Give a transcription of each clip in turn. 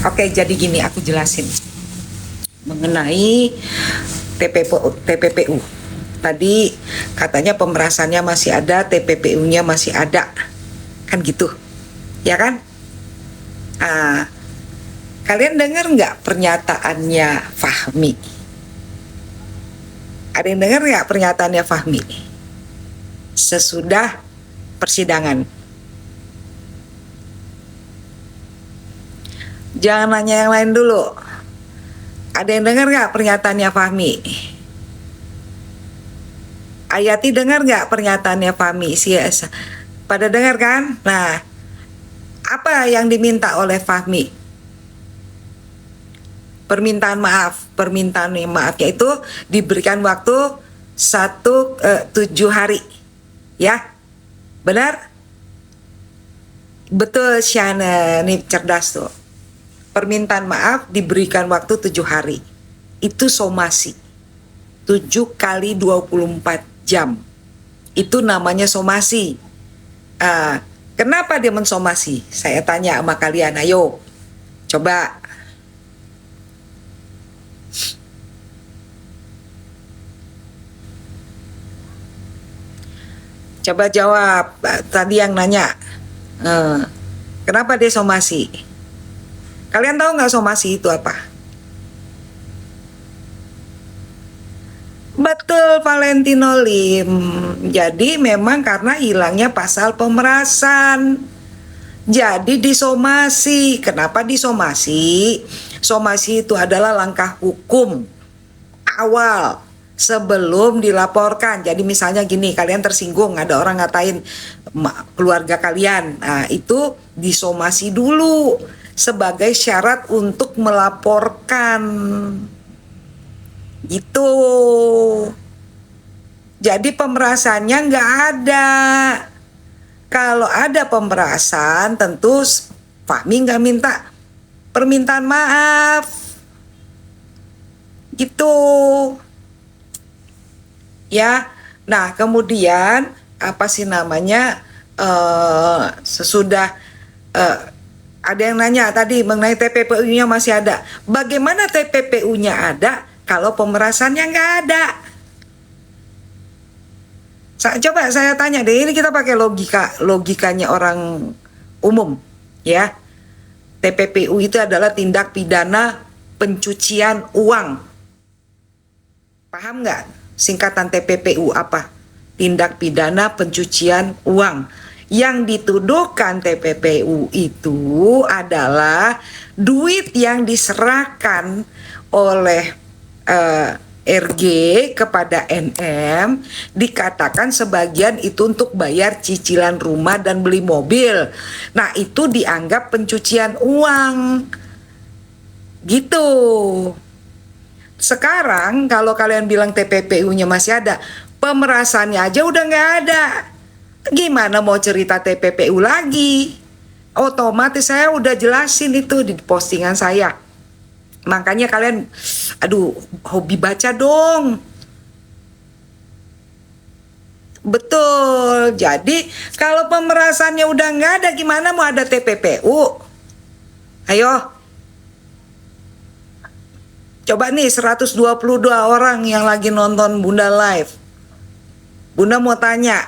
Oke, jadi gini aku jelasin mengenai TPPU. Tadi katanya pemerasannya masih ada, TPPU-nya masih ada, kan gitu, ya kan? Kalian dengar nggak pernyataannya Fahmi? Ada yang dengar nggak pernyataannya Fahmi sesudah persidangan? Jangan nanya yang lain dulu. Ada yang dengar nggak pernyataannya Fahmi? Ayati dengar nggak pernyataannya Fahmi? Pada dengar kan? Nah, apa yang diminta oleh Fahmi? Permintaan maafnya itu diberikan waktu 7 hari, ya, benar? Betul, Shana, nih cerdas tuh. Permintaan maaf diberikan waktu 7 hari. Itu somasi. 7 kali 24 jam. Itu namanya somasi. Kenapa dia mensomasi? Saya tanya sama kalian, ayo. Coba. Coba jawab. Tadi yang nanya. Kenapa dia somasi? Kalian tahu nggak somasi itu apa? Betul, Valentino Lim. Jadi memang karena hilangnya pasal pemerasan. Jadi disomasi. Kenapa disomasi? Somasi itu adalah langkah hukum awal sebelum dilaporkan. Jadi misalnya gini, kalian tersinggung, ada orang ngatain keluarga kalian. Nah, itu disomasi dulu sebagai syarat untuk melaporkan. Gitu. Jadi pemerasannya nggak ada. Kalau ada pemerasan, tentu Fahmi nggak minta permintaan maaf. Gitu. Ya. Nah, kemudian apa sih namanya? Sesudah ada yang nanya tadi mengenai TPPU-nya masih ada. Bagaimana TPPU-nya ada kalau pemerasannya nggak ada? Coba saya tanya deh, ini kita pakai logikanya orang umum, ya. TPPU itu adalah tindak pidana pencucian uang. Paham nggak singkatan TPPU apa? Tindak pidana pencucian uang. Yang dituduhkan TPPU itu adalah duit yang diserahkan oleh RG kepada NM, dikatakan sebagian itu untuk bayar cicilan rumah dan beli mobil. Nah, itu dianggap pencucian uang. Gitu. Sekarang kalau kalian bilang TPPU-nya masih ada, pemerasannya aja udah nggak ada. Gimana mau cerita TPPU lagi? Otomatis saya udah jelasin itu di postingan saya. Makanya kalian, hobi baca dong. Betul. Jadi kalau pemerasannya udah nggak ada, gimana mau ada TPPU? Ayo. Coba nih 122 orang yang lagi nonton Bunda live. Bunda mau tanya,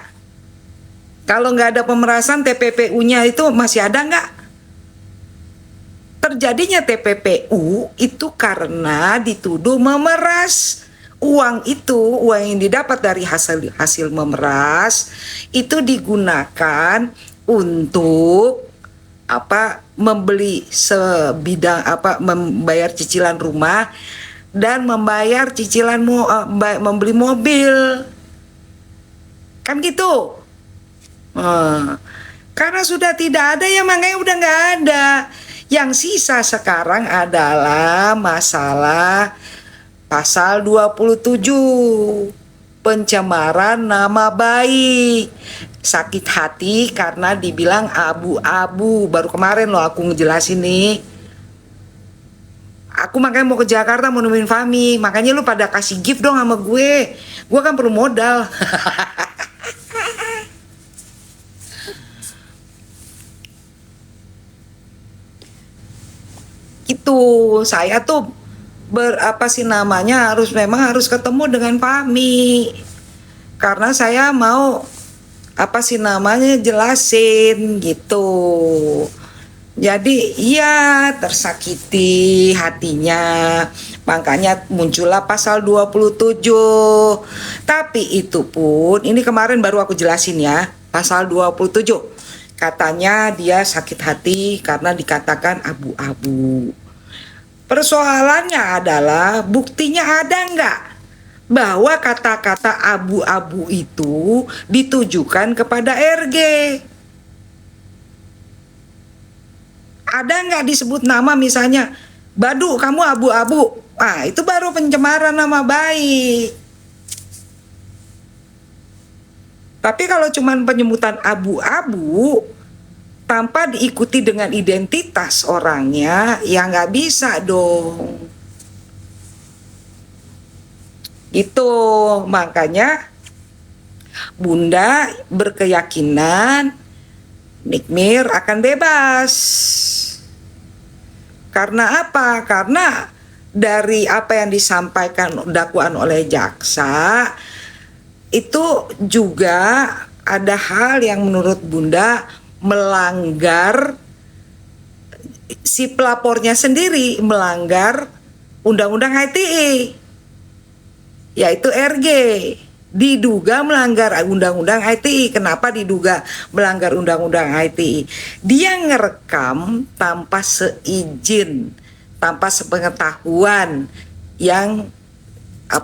kalau nggak ada pemerasan, TPPU-nya itu masih ada nggak? Terjadinya TPPU itu karena dituduh memeras. Uang itu, uang yang didapat dari hasil memeras itu digunakan untuk membeli sebidang membayar cicilan rumah dan membayar cicilan membeli mobil. Kan gitu. Karena sudah tidak ada, ya makanya udah nggak ada. Yang sisa sekarang adalah masalah pasal 27, pencemaran nama baik. Sakit hati karena dibilang abu-abu. Baru kemarin loh aku ngejelasin nih. Aku makanya mau ke Jakarta mau nemuin Fahmi. Makanya lu pada kasih gift dong sama gue. Gue kan perlu modal. itu saya tuh memang harus ketemu dengan Fahmi karena saya mau jelasin gitu. Jadi iya tersakiti hatinya, makanya muncullah pasal 27. Tapi itu pun, ini kemarin baru aku jelasin ya, pasal 27. Katanya dia sakit hati karena dikatakan abu-abu. Persoalannya adalah buktinya ada nggak bahwa kata-kata abu-abu itu ditujukan kepada RG? Ada nggak disebut nama misalnya, Badu kamu abu-abu? Ah, itu baru pencemaran nama baik. Tapi kalau cuman penyebutan abu-abu tanpa diikuti dengan identitas orangnya, ya nggak bisa dong. Itu makanya Bunda berkeyakinan Nikmir akan bebas. Karena apa? Karena dari apa yang disampaikan dakwaan oleh jaksa itu juga ada hal yang menurut Bunda melanggar, si pelapornya sendiri melanggar Undang-Undang ITE, yaitu RG. Diduga melanggar Undang-Undang ITE. Kenapa diduga melanggar Undang-Undang ITE? Dia ngerekam tanpa seizin, tanpa sepengetahuan yang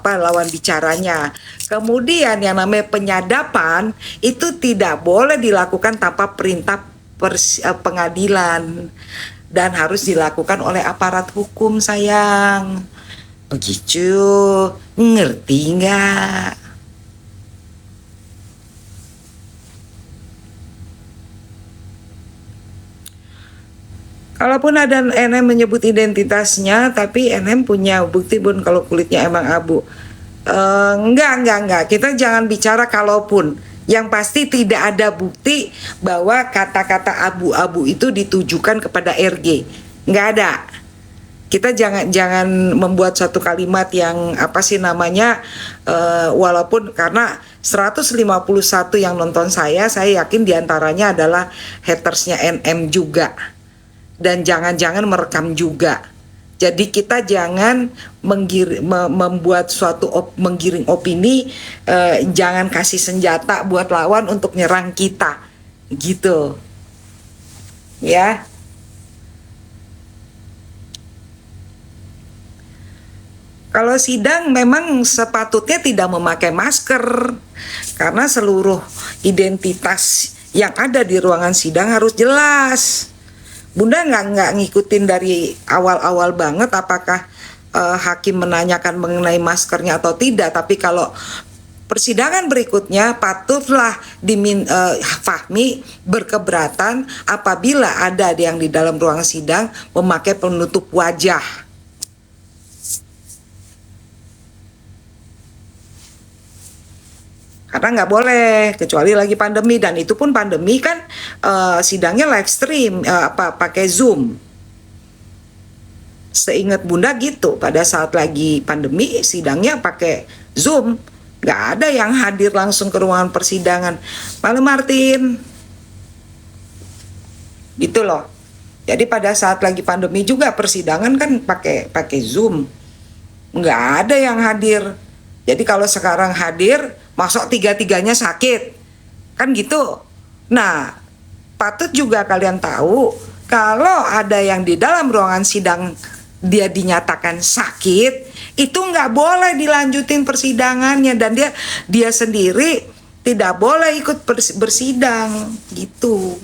lawan bicaranya. Kemudian yang namanya penyadapan itu tidak boleh dilakukan tanpa perintah pengadilan dan harus dilakukan oleh aparat hukum, sayang. Begitu, ngerti nggak? Kalaupun ada NM menyebut identitasnya, tapi NM punya bukti Bun kalau kulitnya emang abu. Enggak. Kita jangan bicara kalaupun. Yang pasti tidak ada bukti bahwa kata-kata abu-abu itu ditujukan kepada RG. Enggak ada. Kita jangan membuat satu kalimat yang walaupun karena 151 yang nonton saya yakin diantaranya adalah hatersnya NM juga. Dan jangan-jangan merekam juga. Jadi kita jangan membuat suatu menggiring opini, jangan kasih senjata buat lawan untuk nyerang kita, gitu, ya. Kalau sidang memang sepatutnya tidak memakai masker karena seluruh identitas yang ada di ruangan sidang harus jelas. Bunda nggak ngikutin dari awal-awal banget apakah hakim menanyakan mengenai maskernya atau tidak. Tapi kalau persidangan berikutnya patutlah Fahmi berkeberatan apabila ada yang di dalam ruang sidang memakai penutup wajah. Karena nggak boleh, kecuali lagi pandemi, dan itu pun pandemi kan sidangnya live stream, pakai Zoom. Seingat Bunda gitu, pada saat lagi pandemi sidangnya pakai Zoom, nggak ada yang hadir langsung ke ruangan persidangan. Malam Martin, gitu loh. Jadi pada saat lagi pandemi juga persidangan kan pakai Zoom, nggak ada yang hadir. Jadi kalau sekarang hadir, masuk tiga-tiganya sakit, kan gitu. Nah, patut juga kalian tahu kalau ada yang di dalam ruangan sidang dia dinyatakan sakit, itu nggak boleh dilanjutin persidangannya, dan dia sendiri tidak boleh ikut bersidang, gitu.